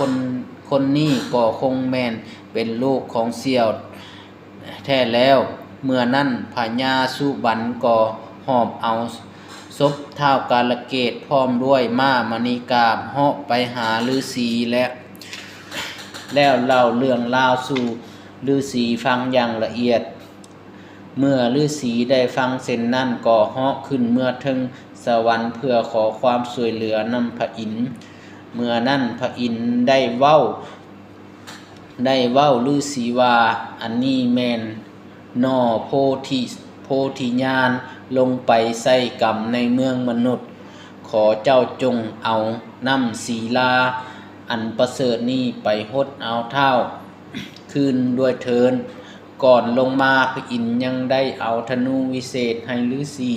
คนนี้ก็คงแม่นเป็นลูกของเสี่ยวแท้แล้ว เมื่อนั้นพญาสุบันก็หอบเอาศพท้าวกาลเกตพร้อมด้วยม้ามณีกาบเหาะไปหาฤาษีแล้วเล่าเรื่องราวสู่ฤาษีฟังอย่างละเอียด เมื่อฤาษีได้ฟังเช่นนั้นก็เหาะขึ้นเมื่อถึงสวรรค์เพื่อขอความช่วยเหลือนำพระอินทร์เมื่อนั้นพระอินทร์ได้เว้าฤาษีว่าอันนี้แม่นนอโพธิญาณลงไปใส่กรรมในเมืองมนุษย์ขอเจ้าจงเอาน้ำศีลาอันประเสริฐนี้ไปหดเอาเท้าคืนด้วยเทินก่อนลงมาพระอินทร์ยังได้เอาธนูวิเศษให้ฤาษี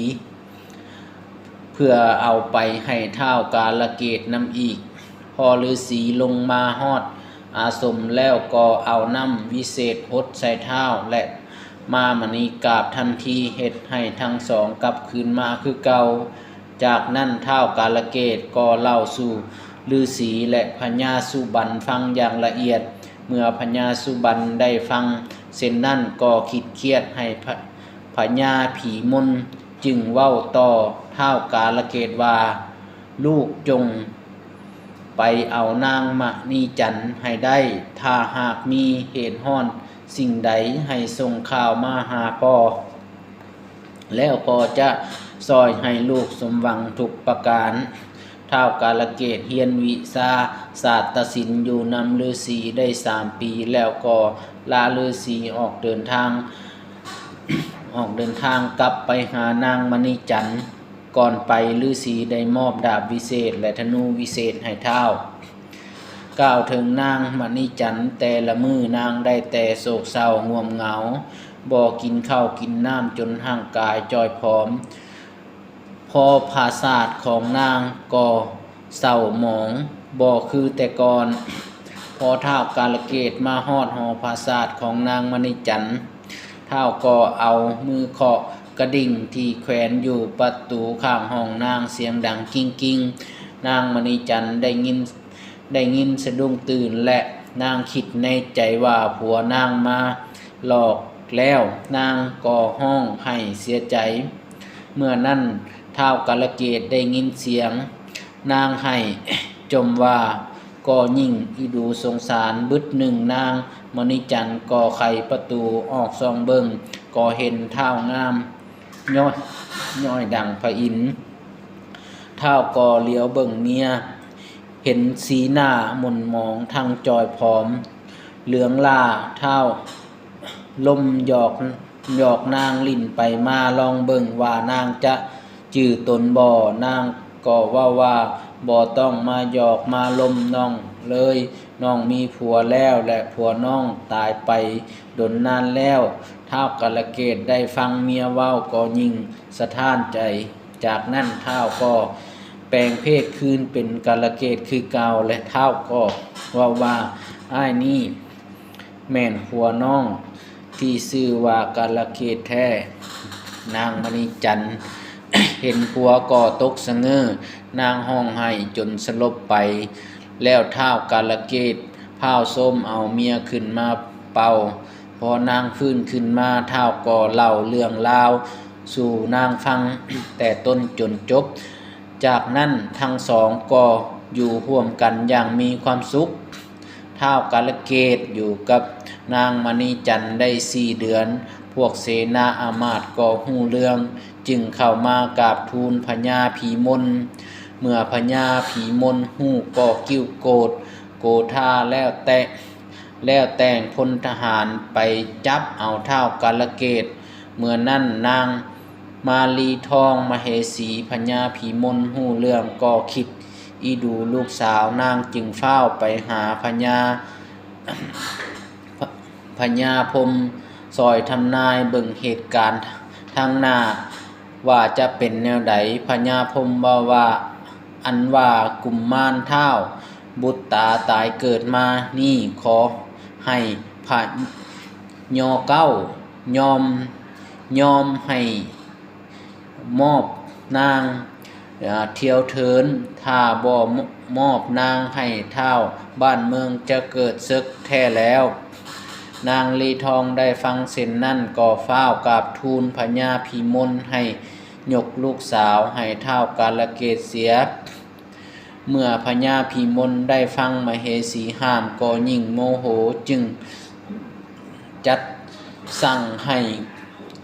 เพื่อเอาไปให้ท้าวกาลเกตนำอีกพอฤาษีลงมาฮอดอาสมแล้วก็เอาน้ำวิเศษหดใส่เท้าและม้ามณีกาบทันทีเฮ็ดให้ทั้งสองกลับคืนมาคือเก่าจากนั้นท้าวกาลเกตก็เล่าสู่ฤาษีและพญาสุบันฟังอย่างละเอียดเมื่อพญาสุบันได้ฟังเช่นนั้นก็คิดเครียดให้พญาผีมนจึงเว้าต่อท้าวกาลเกตว่าลูกจงไปเอานางมณีจันทร์ให้ได้ถ้าหากมีเหตุร้อนสิ่งใดให้ส่งข่าวมาหาพ่อแล้วพ่อจะซอยให้ลูกสมหวังทุกประการท้าวกาลเกตเรียนวิชาศาสตรศิลป์อยู่นำฤาษีได้3 ปีแล้วก็ลาฤาษีออกเดินทางกลับไปหานางมณีจันทร์ก่อนไปฤาษีได้มอบดาบวิเศษและธนูวิเศษให้ท้าวกล่าวถึงนางมณีจันทร์แต่ละมื้อนางได้แต่โศกเศร้าง่วงเหงาบ่กินข้าวกินน้ำจนร่างกายจ้อยผอมพอภาษาทของนางก็เศร้าหมองบ่คือแต่ก่อนพอท้าวกาลเกตมาฮอดหอภาษาทของนางมณีจันทร์ท้าวก็เอามือเคาะกระดิ่งที่แขวนอยู่ประตูข้างห้องนางเสียงดังกิ้งนางมณีจันทร์ได้ยินสะดุ้งตื่นและนางคิดในใจว่าผัวนางมาหลอกแล้วนางก็ห้องให้เสียใจเมื่อนั้นท้าวกาลเกตได้ยินเสียงนางให้จมว่าก็ยิ่งอีดูสงสารบึดหนึ่งนางมณีจันทร์ก็ไขประตูออกส่องเบิ่งก็เห็นท้าวงามย้อยดังพระอินทร์ท้าวก็เลี้ยวเบิ่งเมียเห็นสีหน้าหม่นหมองทั้งจอยผอมเหลืองล่าท้าวลมหยอกนางลิ้นไปมาลองเบิ่งว่านางจะจื้อตนบ่นางก็ว่าบ่ต้องมาหยอกมาลมน้องเลยน้องมีผัวแล้วและผัวน้องตายไปดนนานแล้วท้าวกาลเกตได้ฟังเมียเว้าก็ยิ่งสะท้านใจจากนั้นท้าวก็แปลงเพศคืนเป็นกาลเกตคือเก่าและท้าวก็ว่าอ้ายนี่แม่นผัวน้องที่ชื่อว่ากาลเกตแท้นางมณีจันทร์ เห็นผัวก็ตกสะเง้อนางห้องไห้จนสลบไปแล้วท้าวกาลเกตพาวส้มเอาเมียขึ้นมาเป่าพอนางฟื้นขึ้นมาท้าวก็เล่าเรื่องราวสู่นางฟัง แต่ต้นจนจบจากนั้นทั้งสองก็อยู่ร่วมกันอย่างมีความสุขท้าวกาลเกตอยู่กับนางมณีจันทร์ได้4 เดือนพวกเสนาอามาตย์ก็ฮู้เรื่องจึงเข้ามากราบทูลพญาผีมนเมื่อพญาผีมนฮู้ก็กิ้วโกรธโกธาแล้วแต่งพลทหารไปจับเอาท้าวกาลเกตเมื่อนั้นนางมาลีทองมเหสีพญาผีมนฮู้เรื่องก็คิดอีดูลูกสาวนางจึงเฝ้าไปหาพญาพรหมซอยทำนายเบิ่งเหตุการณ์ทางหน้าว่าจะเป็นแนวใดพญาพรหมว่าอันว่ากุมมารท้าวบุตรตายเกิดมานี่ขอให้พระยอเก้ายอมให้มอบนาง เที่ยวเทินถ้าบ่มอบนางให้เท่าบ้านเมืองจะเกิดศึกแท้แล้ว นางลีทองได้ฟังเส้นนั้นก็ฟ้าวกราบทูลพญาพิมลให้ยกลูกสาวให้เท่ากาลเกตเสีย เมื่อพญาพิมลได้ฟังมเหสีห้ามก็ยิ่งโมโหจึงจัดสั่งให้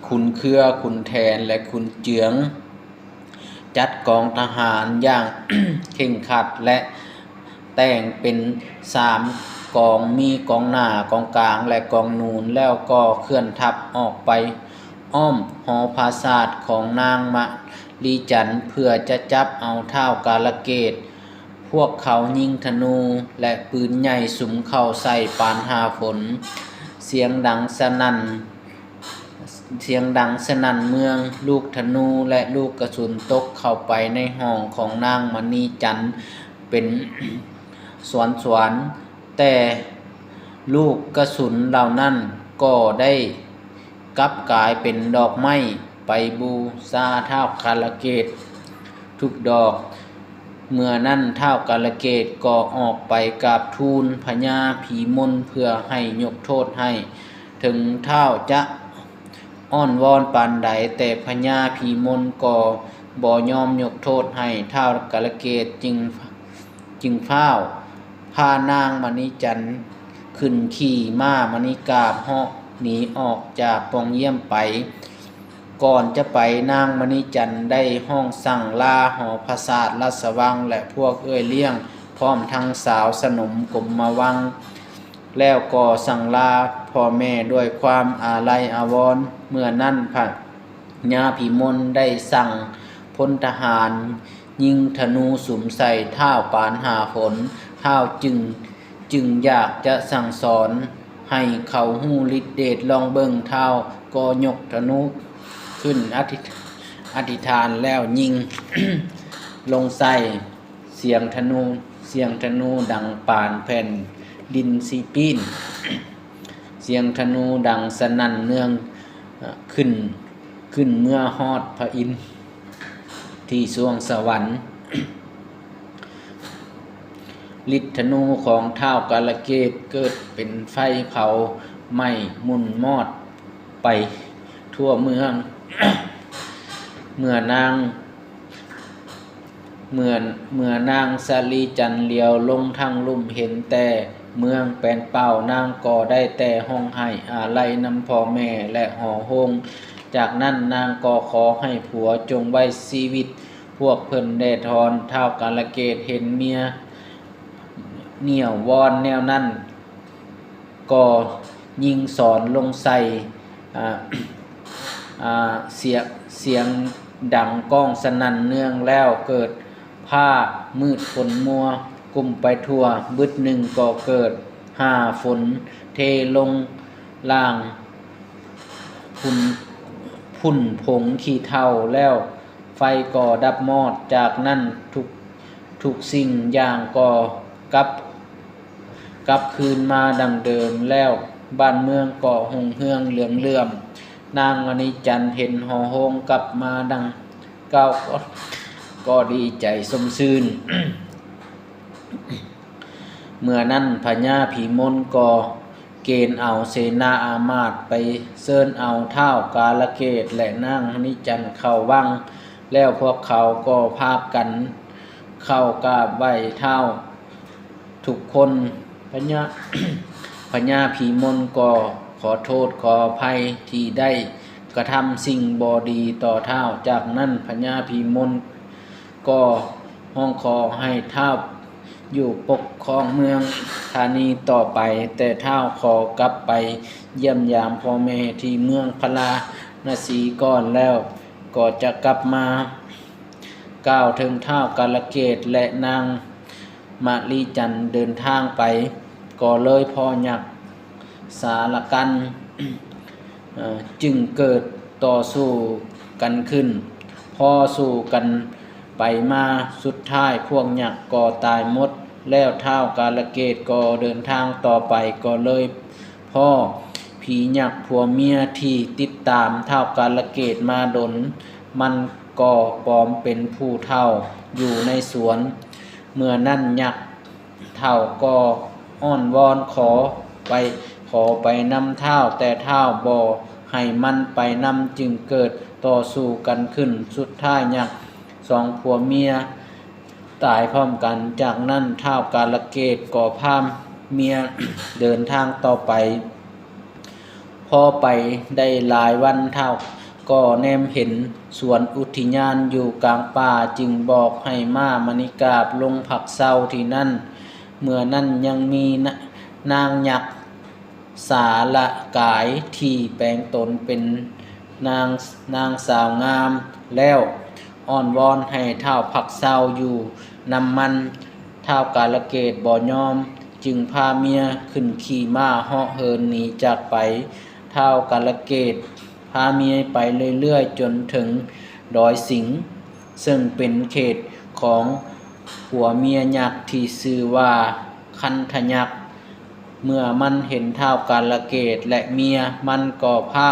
ขุนเคือขุนแทนและขุนเจือง จัดกองทหารอย่าง เข่งขัดและแต่งเป็น3กองมีกองหน้ากองกลางและกองนูนแล้วก็เคลื่อนทัพออกไปอ้อมหอปราสาทของนางมะลีจันทร์เพื่อจะจับเอาท้าวกาลเกตพวกเขายิงธนูและปืนใหญ่สุมเข้าใส่ปานหาฝนเสียงดังสนั่นเมืองลูกธนูและลูกกระสุนตกเข้าไปในห้องของนางมณีจันทร์เป็น สวนแต่ลูกกระสุนเหล่านั้นก็ได้กลับกลายเป็นดอกไม้ไปบูชาท้าวกาลเกตทุกดอกเมื่อนั้นท้าวกาลเกตก็ออกไปกราบทูลพญาผีมนเพื่อให้ยกโทษให้ถึงท้าวจะอ้อนวอนปานใดแต่พญาผีมนก็บ่ยอมยกโทษให้ท้าวกาลเกตจึงฟ้าวพานางมณีจันทร์ขึ้นขี่ม้ามณีกาบเหาะหนีออกจากปองเยี่ยมไปก่อนจะไปนางมณีจันทร์ได้ห้องสั่งลาหอปราสาทราชวังและพวกเอ้ยเลี้ยงพร้อมทั้งสาวสนมกลมมาวังแล้วก็สั่งลาพ่อแม่ด้วยความอาลัยอาวรณ์เมื่อนั้นพระญาพิมลได้สั่งพลทหารยิงธนูสุมใส่ท้าวปานหาฝนท้าวจึงอยากจะสั่งสอนให้เขาหู้ฤทธิ์เดชลองเบิ่งท้าวก็ยกธนูขึ้นอธิษฐานแล้วยิง ลงใส่เสียงธนูดังปานแผ่นดินซีปีน เสียงธนูดังสนั่นเนืองขึ้นเมื่อฮอดพระอินทร์ที่สวงสวรรค์ ฤทธิ์ธนูของท้าวกาลเกตเกิดเป็นไฟเผาไหม้มุ่นมอดไปทั่วเมือง เมื่อนางสาลีจันทร์เลียวลงทางลุ่มเห็นแต่เมืองแปลนเป่านางก็ได้แต่ห้องไห้อาลัยนำพ่อแม่และห่อโฮงจากนั้นนางก็ขอให้ผัวจงไว้ชีวิตพวกเพิ่นได้ทอนท้าวกาลเกตเห็นเมียเหนี่ยววอนแนวนั้นก็ยิงสอนลงใส่เสียงดังก้องสนั่นเนืองแล้วเกิดผ้ามืดฝนมัวกุมไปทั่วบึดหนึ่งก็เกิดฝนเทลงล่างพุ่นผงขี้เถ้าแล้วไฟก็ดับมอดจากนั้นทุกสิ่งอย่างก็กลับคืนมาดังเดิมแล้วบ้านเมืองก็หงเฮืองเหลื่อมนางมณีจันทร์เห็นหอโฮงกลับมาดังเก่าก็ดีใจสมชื่น เมื่อนั้นพญาผีมนก็เกณฑ์เอาเสนาอามาตย์ไปเชิญเอาท้าวกาลเกตและนางมณีจันทร์เข้าวังแล้วพวกเขาก็พากันเข้ากราบไหว้ท้าวทุกคนพญาผีมนก็ขอโทษขออภัยที่ได้กระทำสิ่งบ่ดีต่อท้าวจากนั้นพญาผีมนก็ห้องขอให้ท้าวอยู่ปกครองเมืองธานีต่อไปแต่ท้าวขอกลับไปเยี่ยมยามพ่อแม่ที่เมืองพราณสีก่อนแล้วก็จะกลับมากล่าวถึงท้าวกาลเกตและนางมลีจันทร์เดินทางไปก็เลยพอยักสารกัน จึงเกิดต่อสู้กันขึ้นพอสู้กันไปมาสุดท้ายพวกยักษ์ก็ตายหมดแล้วท้าวกาลเกตก็เดินทางต่อไปก็เลยพ่อผียักษ์ผัวเมียที่ติดตามท้าวกาลเกตมาดนมัน ก็ปลอมเป็นผู้เฒ่าอยู่ในสวนเมื่อนั้นยักษ์เฒ่าก็อ้อนวอนขอไปนำเท้าแต่เท้าบ่ให้มันไปนำจึงเกิดต่อสู้กันขึ้นสุดท้ายยักษ์สองผัวเมียตายพร้อมกันจากนั้นเท้ากาลเกตก็พาเมีย เดินทางต่อไปพอไปได้หลายวันเท้าก็แนมเห็นสวนอุทยานอยู่กลางป่าจึงบอกให้ม้ามณิกาบลงพักเศร้าที่นั่นเมื่อนั้นยังมีนางยักษ์สาละกายที่แปลงตนเป็นนางสาวงามแล้วอ้อนวอนให้เท้าพักเศร้าอยู่นำมันเท้ากาลเกตบ่ยอมจึงพาเมียขึ้นขี่ม้าเหาะเหินหนีจากไปเท้ากาลเกตพาเมียไปเรื่อยๆจนถึงดอยสิงห์ซึ่งเป็นเขตของผัวเมียยักษ์ที่ชื่อว่าคันธยักษ์เมื่อมันเห็นเท้ากาลเกตและเมียมันก็พา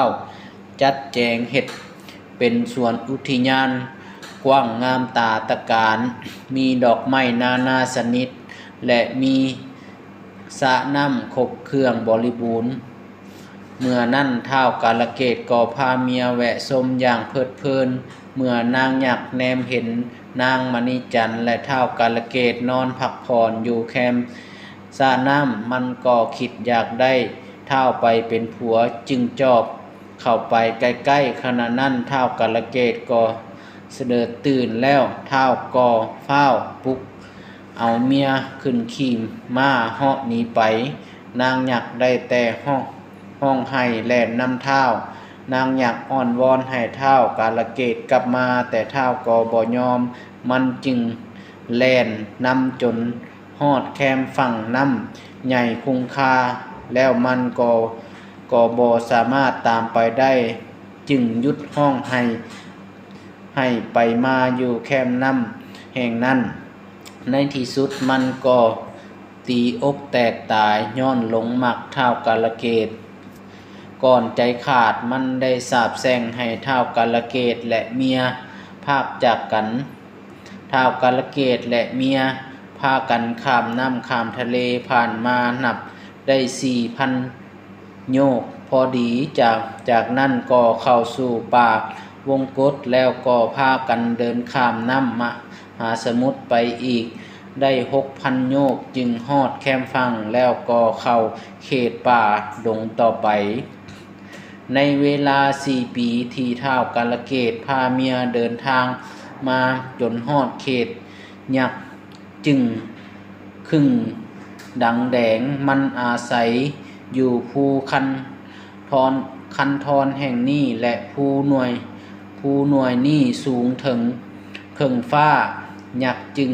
จัดแจงเฮ็ดเป็นสวนอุทยานกว้างงามตาตะการมีดอกไม้นานาชนิดและมีสระน้ำครบเครื่องบริบูรณ์เมื่อนั้นเท้ากาลเกตก็พาเมียแวะชมอย่างเพลิดเพลินเมื่อนางยักษ์แนมเห็นนางมณีจันทร์และเท้ากาลเกตนอนพักผ่อนอยู่แคมป์สระน้ำมันก็คิดอยากได้เท้าไปเป็นผัวจึงจอบเข้าไปใกล้ๆขณะนั้นเท้ากาลเกตก็เสด็จตื่นแล้วเท้าก็เฝ้าปลุกเอาเมียขึ้นขี่ม้าเหาะหนีไปนางยักษ์ได้แต่ห้องไห้แล่นนำเท้านางยักษ์อ้อนวอนให้เท้ากาลเกตกลับมาแต่เท้าก็บ่ยอมมันจึงแล่นนำจนฮอดแคมฝั่งน้ำใหญ่คงคาแล้วมันก็บ่สามารถตามไปได้จึงหยุดห้องให้ไปมาอยู่แคมน้ำแห่งนั้นในที่สุดมันก็ตีอกแตกตายย้อนหลงมักเท้ากาลเกตก่อนใจขาดมันได้สาปแช่งให้เท้ากาลเกตและเมียพากจากกันเท้ากาลเกตและเมียพากันข้ามน้ำข้ามทะเลผ่านมานับได้ 4,000 โยกพอดีจากนั้นก็เข้าสู่ป่าวงกฏแล้วก็พากันเดินข้ามน้ำมหาสมุทรไปอีกได้ 6,000 โยกจึงฮอดแคมป์ฝั่งแล้วก็เข้าเขตป่าดงต่อไปในเวลา 4 ปีที่เท้ากาลเกตพาเมียเดินทางมาจนฮอดเขตยักษ์จึงครึ่งดังแดงมันอาศัยอยู่ภูคันทอนแห่งนี้และภูหน่วยนี้สูงถึงครึ่งฟ้ายักษ์จึง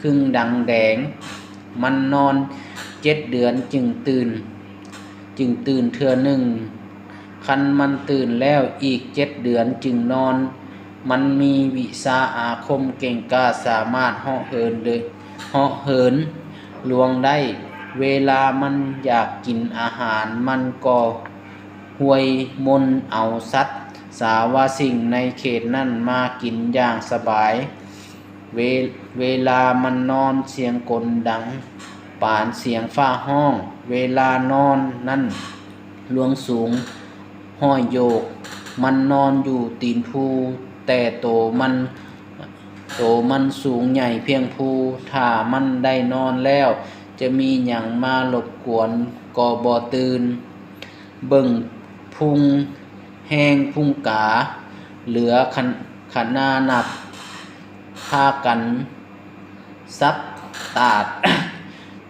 ครึ่งดังแดงมันนอน7 เดือนจึงตื่นเทื่อหนึ่งคันมันตื่นแล้วอีก7 เดือนจึงนอนมันมีวิชาอาคมเก่งกล้าสามารถเหาะเหินลวงได้เวลามันอยากกินอาหารมันก็ห้วยมนต์เอาสัตว์สาวสิ่งในเขตนั้นมากินอย่างสบายเวลามันนอนเสียงกลดังปานเสียงฟ้าห้องเวลานอนนั้นหลวงสูงห้อยโยกมันนอนอยู่ตีนภูแต่โตมันสูงใหญ่เพียงภูถ้ามันได้นอนแล้วจะมีหยังมารบกวนก็บ่ตื่นเบิ่งพุงแห้งพุงกาเหลือขนานับพากันซับตาด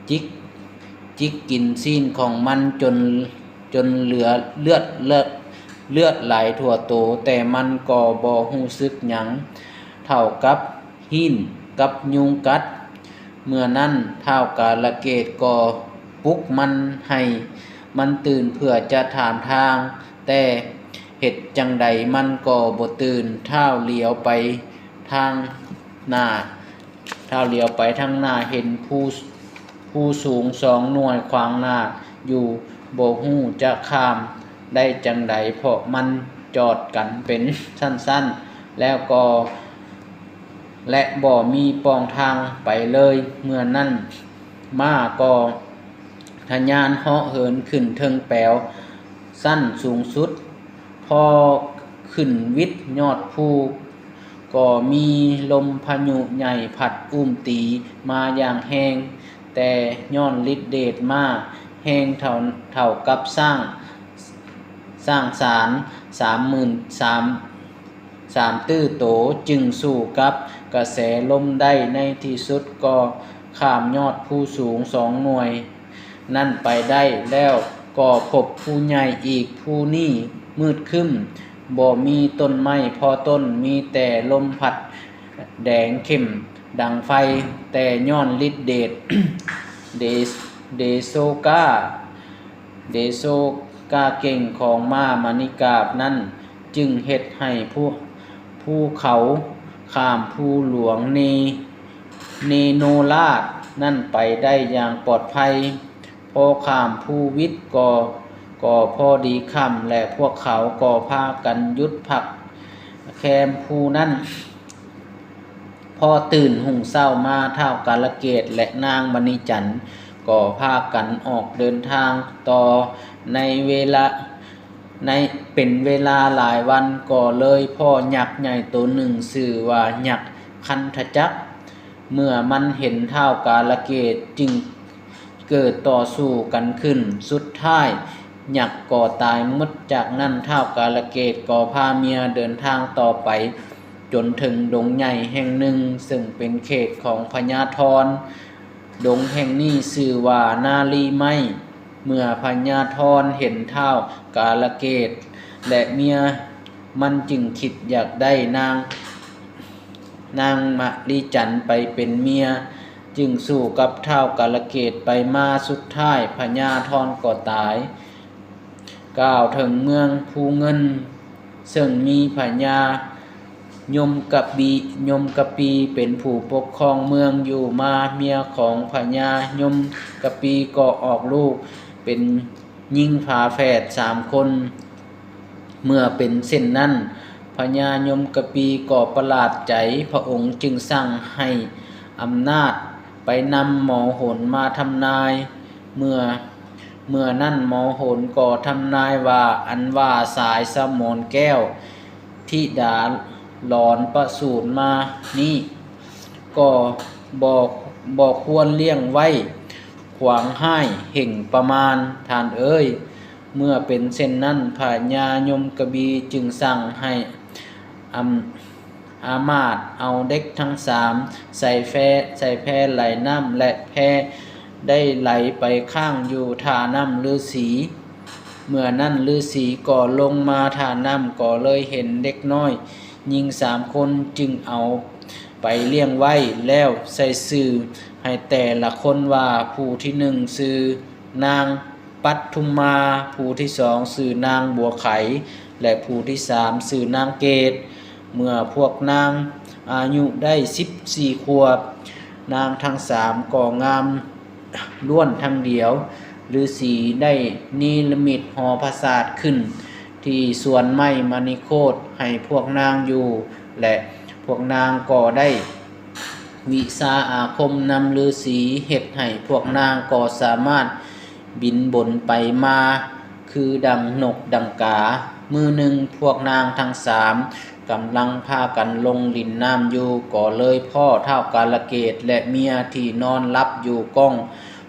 จิกกินซีนของมันจนเหลือเลือดไหลทั่วโตแต่มันก็บ่รู้สึกหยังเท่ากับหินกับยุงกัดเมื่อนั้นเท้ากาลเกตก็ปลุกมันให้มันตื่นเพื่อจะถามทางแต่เฮ็ดจังใดมันก็บ่ตื่นเท้าเลี้ยวไปทางหน้าเห็นผู้สูง2 หน่วยขวางหน้าอยู่บ่ฮู้จะข้ามได้จังใดเพราะมันจอดกันเป็นสั้นๆ แล้วก็และบ่มีปองทางไปเลยเมื่อนั้นม้าก็ทะยานเหาะเหินขึ้นเทิงแปวสั้นสูงสุดพอขึ้นวิทยอดภูก็มีลมพายุใหญ่พัดอุ้มตีมาอย่างแห้งแต่ย้อนฤทธิเดชมาแห้งเท่ากับสร้างสาร33,000ตื้อโตจึงสู้กับกระแสลมได้ในที่สุดก็ข้ามยอดภูสูง2 หน่วยนั่นไปได้แล้วก็พบภูใหญ่อีกภูนี้มืดครึ้มบ่มีต้นไม้พอต้นมีแต่ลมพัดแดงเข้มดังไฟแต่ย้อนฤทธิเดช เดโซกาเก่งของม้ามณิกาบนั้นจึงเฮ็ดให้ภูเขาข้ามภูหลวงเนโนราชนั่นไปได้อย่างปลอดภัยพอข้ามภูวิทย์ก็พอดีค่ำและพวกเขาก็พากันหยุดพักแคมภูนั้นพอตื่นหุ่งเศร้ามาท้าวกาลเกตและนางมณีจันทร์ก็พากันออกเดินทางต่อเป็นเวลาหลายวันก็เลยพ่อยักษ์ใหญ่ตัวหนึ่งชื่อว่ายักษ์คันธจักรเมื่อมันเห็นท้าวกาลเกตจึงเกิดต่อสู้กันขึ้นสุดท้ายยักษ์ก็ตายหมดจากนั้นท้าวกาลเกตก็พาเมียเดินทางต่อไปจนถึงดงใหญ่แห่งหนึ่งซึ่งเป็นเขตของพญาธรดงแห่งนี้ชื่อว่านาลีไม้เมื่อพญาธรเห็นท้าวกาลเกตและเมียมันจึงคิดอยากได้นางมะลีจันทร์ไปเป็นเมียจึงสู้กับท้าวกาลเกตไปมาสุดท้ายพญาธรก็ตายก้าวถึงเมืองภูเงินซึ่งมีพญายมกะปีเป็นผู้ปกครองเมืองอยู่มาเมียของพญายมกะปีก็ออกลูกเป็นหญิงฝาแฝด3 คนเมื่อเป็นเช่นนั้นพญายมกะปีก็ประหลาดใจพระองค์จึงสั่งให้อำนาจไปนำหมอโหรมาทำนายเมื่อนั้นหมอโหรก็ทำนายว่าสายสมนแก้วธิดาหลอนประสูติมานี้ก็บอกควรเลี้ยงไว้ขวางให้เห่งประมาณท่านเอ้ยเมื่อเป็นเช่นนั้นพญายมกบีจึงสั่งให้อามาตย์เอาเด็กทั้ง3ใส่แพไหลน้ำและแพได้ไหลไปข้างอยู่ท่าน้ำฤาษีเมื่อนั้นฤาษีก็ลงมาท่าน้ำก็เลยเห็นเด็กน้อยหญิง3 คนจึงเอาไปเลี้ยงไว้แล้วใส่ชื่อให้แต่ละคนว่าผู้ที่1ชื่อนางปัทุมมาผู้ที่2ชื่อนางบัวไขและผู้ที่3ชื่อนางเกตเมื่อพวกนางอายุได้14 ขวบนางทั้ง3ก็งามล้วนทั้งเดียวฤาษีได้นิมิตหอปราสาทขึ้นที่สวนไม้มณีโคตให้พวกนางอยู่และพวกนางก็ได้วิชาอาคมนำฤาษีเฮ็ดให้พวกนางก็สามารถบินบนไปมาคือดังนกดังกามือหนึ่งพวกนางทั้ง3กำลังพากันลงลินน้ำอยู่ก็เลยพ่อท้าวกาลเกตและเมียที่นอนรับอยู่ก้อง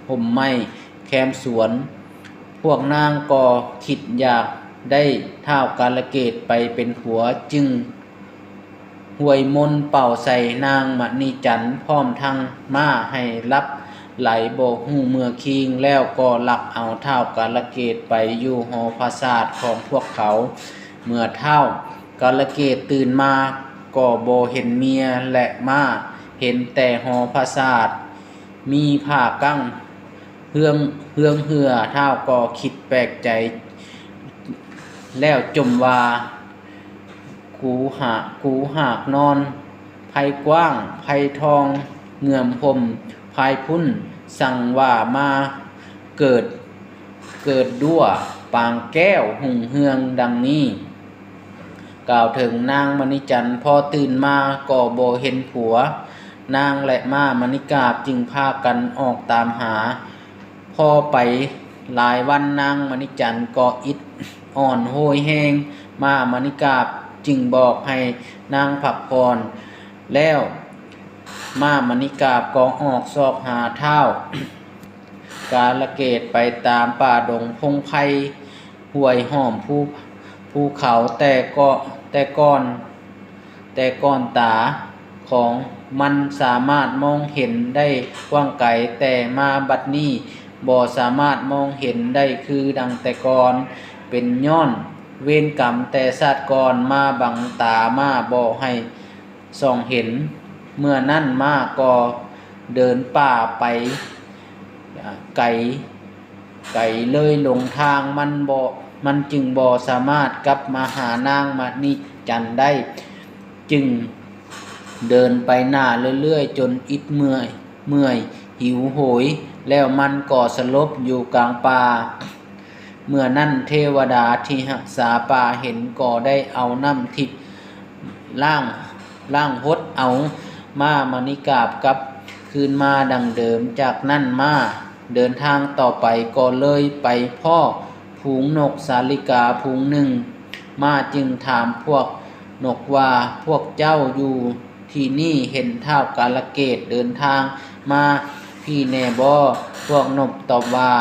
ห่มไม้แคมสวนพวกนางก็คิดอยากได้ท้าวกาลเกตไปเป็นผัวจึงห้วยมนต์เป่าใส่นางมณีจันทร์พร้อมทั้งม้าให้รับไหลโบกหูเมื่อคิงแล้วก็ลักเอาท้าวกาลเกตไปอยู่หอปราสาทของพวกเขาเมื่อท้าวกาลเกตตื่นมาก็บ่เห็นเมียและม้าเห็นแต่หอปราสาทมีผ้ากั้งเฮืองเหือท้าวก็คิดแปลกใจแล้วจมว่ากูหากนอนไผกว้างไผทองเงื่อมพรมภายพุ่นสั่งว่ามาเกิดดั้วปางแก้วหุ่งเฮืองดังนี้ กล่าวถึงนางมณีจันทร์พอตื่นมาก็บ่เห็นผัวนางและม้ามณีกาบจึงพากันออกตามหาพอไปหลายวันนางมณีจันทร์ก็อิดอ่อนโหยแห้งม้ามณีกาบจึงบอกให้นางพักผ่อนแล้วม้ามณีกาบก็ออกซอกหาเท้ากาลเกตไปตามป่าดงพงไพรห้วยหอมภูเขาแต่ก่อนตาของมันสามารถมองเห็นได้กว้างไกลแต่มาบัดนี้บ่สามารถมองเห็นได้คือดังแต่ก่อนเป็นย้อนเวรกรรมแต่ชาติก่อนมาบังตามาบ่ให้ส่องเห็นเมื่อนั้นมาก็เดินป่าไปไกลเลยหลงทางมันจึงบ่สามารถกลับมาหานางมณีจันทร์ได้จึงเดินไปหน้าเรื่อยๆจนอิดเมื่อยหิวโหยแล้วมันก็สลบอยู่กลางป่าเมื่อนั้นเทวดาที่รักษาป่าเห็นก็ได้เอาน้ำทิพย์ล่างหดเอาม้ามณีกาบกลับคืนมาดังเดิมจากนั้นมาเดินทางต่อไปก็เลยไปพ่อฝูงนกสาลิกาฝูงหนึ่งมาจึงถามพวกนกว่าพวกเจ้าอยู่ที่นี่เห็นท้าวกาลเกตเดินทางมาพี่แน่บ่พวกนกตอบว่า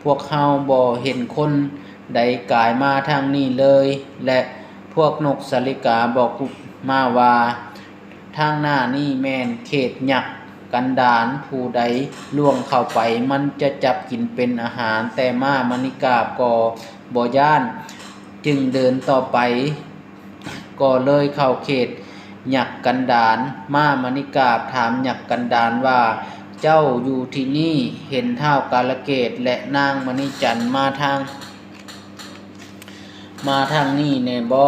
พวกเฮาบ่เห็นคนใดกายมาทางนี้เลยและพวกนกสาลิกาบอกมาว่าทางหน้านี่แม่นเขตหยักกันดารผู้ใดล่วงเข้าไปมันจะจับกินเป็นอาหารแต่ม้ามณีกาบก็บ่ย่านจึงเดินต่อไปก็เลยเข้าเขตหยักกันดารม้ามณีกาบถามหยักกันดารว่าเจ้าอยู่ที่นี่เห็นท้าวกาลเกตและนางมณีจันทร์มาทางนี้แน่บ่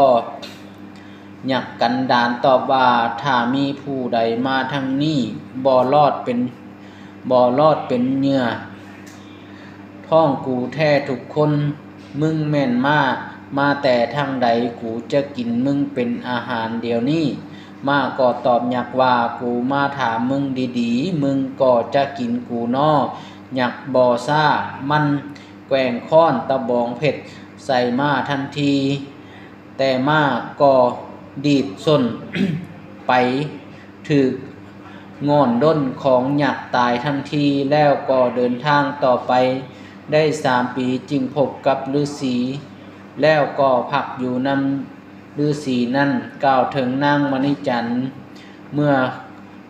หยักกันดารตอบว่าถ้ามีผู้ใดมาทางนี้บ่รอดเป็นเหยื่อท้องกูแท้ทุกคนมึงแม่นมาแต่ทางใดกูจะกินมึงเป็นอาหารเดี๋ยวนี้มาก็ตอบหยักว่ากูมาถามมึงดีๆมึงก็จะกินกูน้อหยักบ่ซ่ามันแกว่งค้อนตะบองเพชรใส่มาทันทีแต่มาก็ดีดส้น ไปถึกงอนด้นของหยักตายทันทีแล้วก็เดินทางต่อไปได้3 ปีจึงพบกับฤาษีแล้วก็พักอยู่นำฤาษีนั่นกล่าวถึงนางมณีจันทร์เมื่อ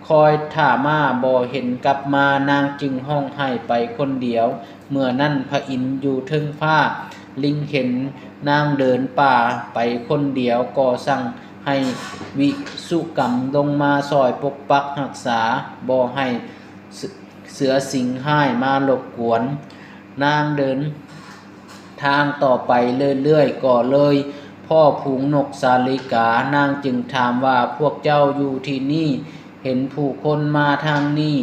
คอยท่ามาบ่เห็นกลับมานางจึงห้องไห้ไปคนเดียวเมื่อนั้นพระอินทร์อยู่เทิงฟ้าลิงเห็นนางเดินป่าไปคนเดียวก็สั่งให้วิสุกรรมลงมาซอยปกปักรักษาบ่ให้เสือสิงห้ายมารบกวนนางเดินทางต่อไปเรื่อยๆก็เลยพ่อฝูงนกสาลิกานางจึงถามว่าพวกเจ้าอยู่ที่นี่เห็นผู้คนมาทางนี้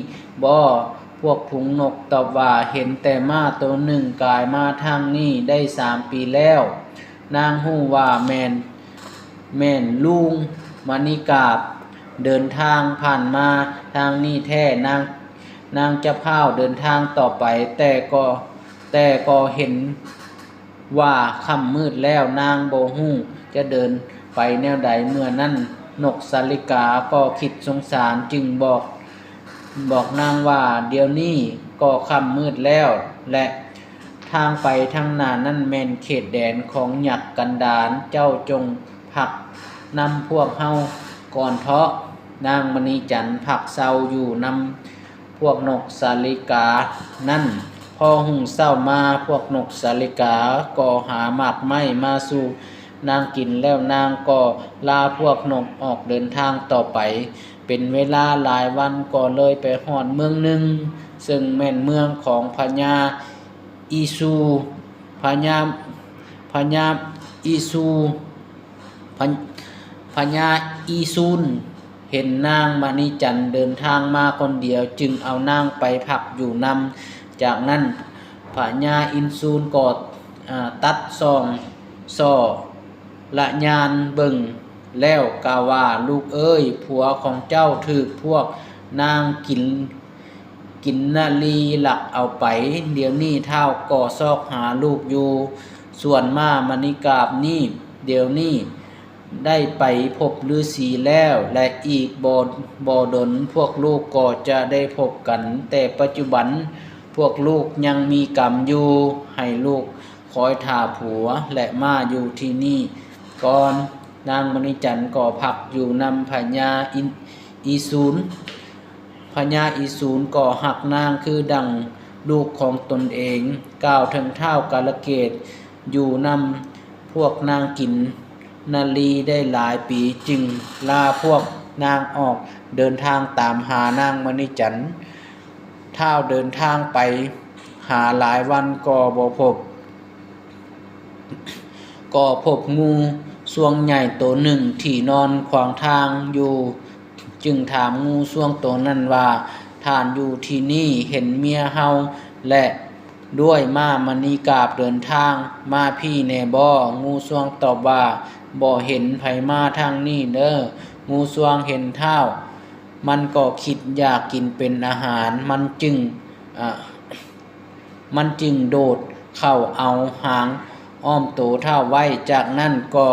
บ่พวกฝูงนกตอบว่าเห็นแต่ม้าตัวหนึ่งกายมาทางนี้ได้3 ปีแล้วนางฮู้ว่าแม่นลุงมณีกาบเดินทางผ่านมาทางนี้แท้นางจะพาเดินทางต่อไปแต่ก็เห็นว่าค่ำมืดแล้วนางบ่ฮู้จะเดินไปแนวใดเมื่อนั้นนกสาลิกาก็คิดสงสารจึงบอกนางว่าเดี๋ยวนี้ก็ค่ำมืดแล้วและทางไปทางหน้านั้นแม่นเขตแดนของหยักกันดารเจ้าจงพักนำพวกเฮาก่อนเถาะนางมณีจันทร์พักเซาอยู่นำพวกนกสาลิกานั่นพอหุ่งเศร้ามาพวกนกสาลิกาก็หาหมากไม้มาสู่นางกินแล้วนางก็ลาพวกนกออกเดินทางต่อไปเป็นเวลาหลายวันก็เลยไปฮอดเมืองหนึ่งซึ่งแม่นเมืองของพญาอีซูพญาอีซูพญาอีซูนเห็นนางมณีจันทร์เดินทางมาคนเดียวจึงเอานางไปพักอยู่นำจากนั้นพญาอินซูนก็ตัดซองซ่อละยานเบิ่ง แล้วกล่าวว่าลูกเอ้ยผัวของเจ้าถูกพวกนางกินนาลีหลักเอาไปเดี๋ยวนี้เท้าก่อซอกหาลูกอยู่ส่วนม้ามณิกาบนี่เดี๋ยวนี้ได้ไปพบฤาษีแล้วและอีกบ่ดนพวกลูกก็จะได้พบกันแต่ปัจจุบันพวกลูกยังมีกรรมอยู่ให้ลูกคอยท่าผัวและมาอยู่ที่นี่ก่อนนางมณีจันทร์ก็พักอยู่นำพญาอีศูนย์พญาอีศูนย์ก็หักนางคือดังลูกของตนเองก้าวถึงเท้ากาลเกตอยู่นำพวกนางกินนาลีได้หลายปีจึงลาพวกนางออกเดินทางตามหานางมณีจันทร์เท้าเดินทางไปหาหลายวันก็บ่พบงูสวงใหญ่ตัวหนึ่งที่นอนขวางทางอยู่จึงถามงูสวงตัวนั้นว่าท่านอยู่ที่นี่เห็นเมียเฮาและด้วยม้ามณีกาบเดินทางมาพี่แน่บ่งูสวงตอบว่าบ่เห็นไผมาทางนี้เด้องูสวงเห็นเท้ามันก็คิดอยากกินเป็นอาหารมันจึงโดดเข้าเอาหางอ้อมโตเท้าไว้จากนั้นก็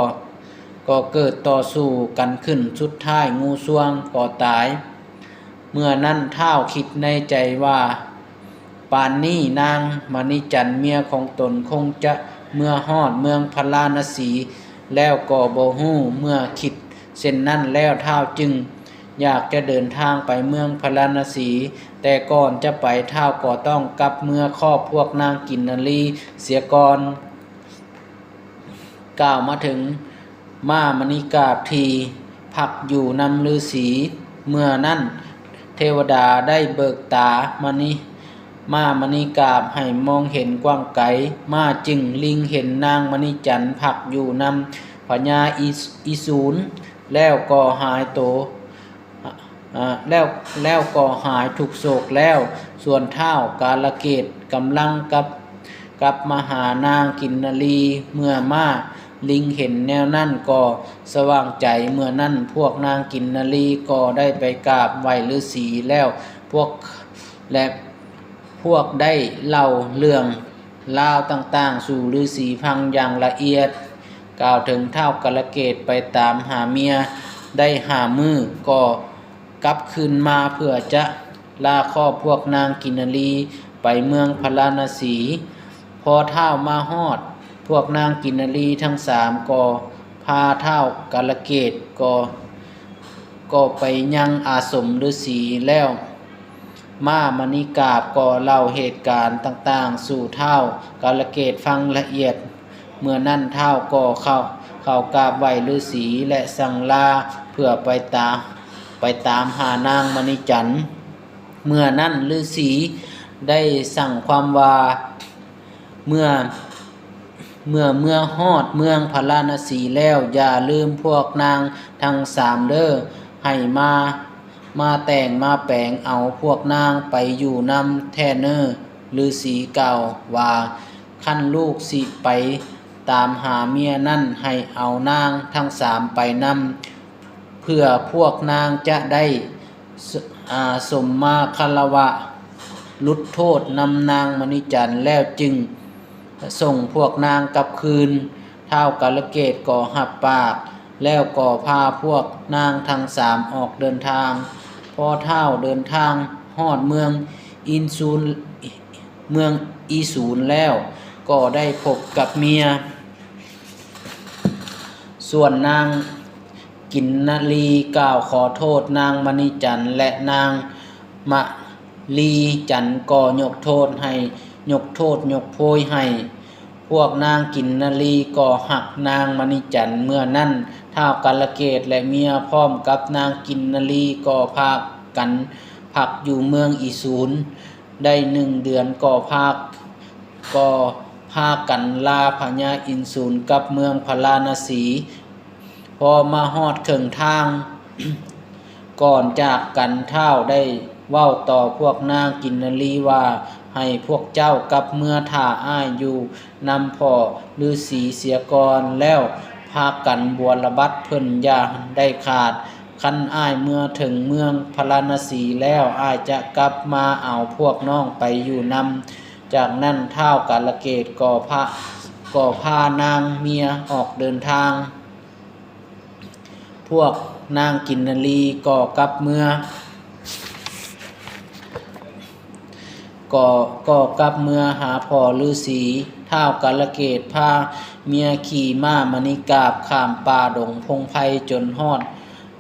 เกิดต่อสู้กันขึ้นสุดท้ายงูสวงก็ตายเมื่อนั้นเท้าคิดในใจว่าป่านนี้นางมณีจันทร์เมียของตนคงจะเมื่อฮอดเมืองพาราณสีแล้วก็บ่ฮู้เมื่อคิดเช่นนั้นแล้วเท้าจึงอยากจะเดินทางไปเมืองพาราณสีแต่ก่อนจะไปเท้าก็ต้องกลับเมื่อครอบพวกนางกินนาลีเสียก่อนกล่าวมาถึงม้ามณีกาบทีพักอยู่นำฤาษีเมื่อนั้นเทวดาได้เบิกตามณีกาบให้มองเห็นกว้างไกลมาจึงลิงเห็นนางมณีจันทร์พักอยู่นำพญาอีศูนย์แล้วก็หายโตแล้วก็หายทุกโศกแล้วส่วนเท้ากาลเกตกำลังกับมหานางกินนาลีเมื่อมาลิงเห็นแนวนั่นก็สว่างใจเมื่อนั่นพวกนางกินนาลีก็ได้ไปกราบไหว้ฤาษีแล้วพวกได้เล่าเรื่องราวต่างๆสู่ฤาษีฟังอย่างละเอียดกล่าวถึงเท้ากาลเกตไปตามหาเมียได้หามือก็กลับคืนมาเพื่อจะลาครอบพวกนางกินนาลีไปเมืองพาราณสีพอเท้ามาฮอดพวกนางกินนาลีทั้งสามก็พาเท้ากาลเกตก็ไปยังอาสมฤาษีแล้วม้ามณีกาบก็เล่าเหตุการณ์ต่างๆสู่เท้ากาลเกตฟังละเอียดเมื่อนั้นเท้าก็เข้ากราบไหว้ฤาษีและสั่งลาเพื่อไปตามหานางมณีจันทร์เมื่อนั้นฤาษีได้สั่งความว่าเมื่อฮอดเมืองพาราณสีแล้วอย่าลืมพวกนางทั้งสามเด้อให้มาแต่งมาแปลงเอาพวกนางไปอยู่นำแท่เนอฤาษีเก่าว่าขั้นลูกสิไปตามหาเมียนั่นให้เอานางทั้งสามไปนำเพื่อพวกนางจะได้สมมาคารวะลุดโทษนำนางมณีจันทร์แล้วจึงส่งพวกนางกลับคืนเท้ากาลเกตก็หับปากแล้วก็พาพวกนางทั้งสามออกเดินทางพอเท้าเดินทางฮอดเมืองอีศูนย์แล้วก็ได้พบกับเมียส่วนนางกินนาลีกล่าวขอโทษนางมณีจันทร์และนางมะลีจันทร์ก็ยกโทษยกโพยให้พวกนางกินนาลีก็หักนางมณีจันทร์เมื่อนั้นท้าวกาลเกตและเมียพร้อมกับนางกินนาลีก็พากันพักอยู่เมืองอีศูนย์ได้1 เดือนก็พากันลาพญาอินศูนย์กับเมืองพาราณสีพอมาฮอดถึงทาง ก่อนจากกันเท้าได้เว้าต่อพวกนางกินนาลีว่าให้พวกเจ้ากลับเมื่อท่าอ้ายอยู่นำพ่อฤาษีเสียก่อนแล้วพ พากันบวรระบัดเพิ่นอย่าได้ขาดคันอ้ายเมื่อถึงเมืองพาราณสีแล้วอ้ายจะกลับมาเอาพวกน้องไปอยู่นำจากนั้นท้าวกาลเกตก็พานางเมียออกเดินทางพวกนางกินนรีก็กลับเมืองก็กลับเมืองหาพ่อฤาษีท้าวกาลเกตพาเมียขี่ม้ามณิกาบข้ามป่าดงพงไพจนฮอด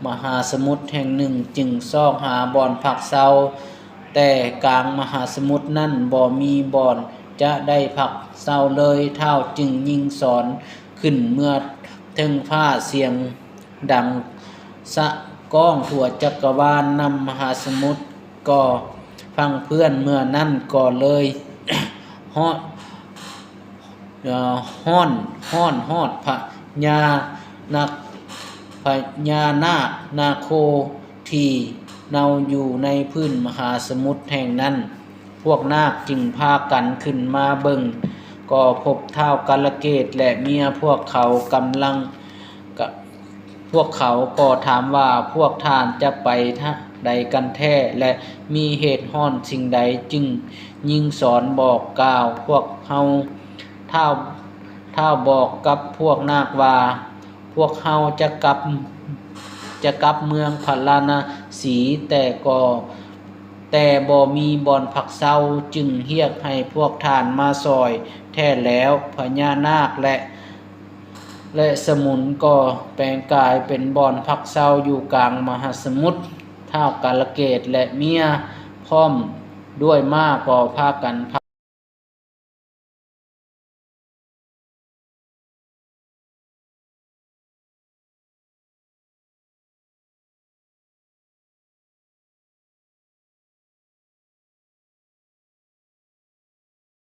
มหาสมุทรแห่งหนึ่งจึงซอกหาบ่อนพักเซาแต่กลางมหาสมุทรนั้นบ่มีบ่อนจะได้พักเซาเลยท้าวจึงยิงสอนขึ้นเมื่อถึงฟ้าเสียงดังสะก้องทั่วจักรวาลนำมหาสมุทรก็ฟังเพื่อนเมื่อนั้นก็เลย ฮ้อนฮอดพญานาคนาโคที่เนาอยู่ในพื้นมหาสมุทรแห่งนั้นพวกนาคจึงพากันขึ้นมาเบิ่งก็พบท้าวกาลเกตและเมียพวกเขาก็ถามว่าพวกท่านจะไปใดกันแท้และมีเหตุร้อนสิ่งใดจึงยิงสอนบอกกล่าวพวกเฮาท้าวบอกกับพวกนาคว่าพวกเฮาจะกลับเมืองพาราณสีแต่บ่มีบ่อนพักเซาจึงเรียกให้พวกท่านมาซอยแท้แล้วพญานาคและสมุนก็แปลงกายเป็นบ่อนพักเซาอยู่กลางมหาสมุทรท้าวกาลเกตและเมียพร้อมด้วยม้าก็พากัน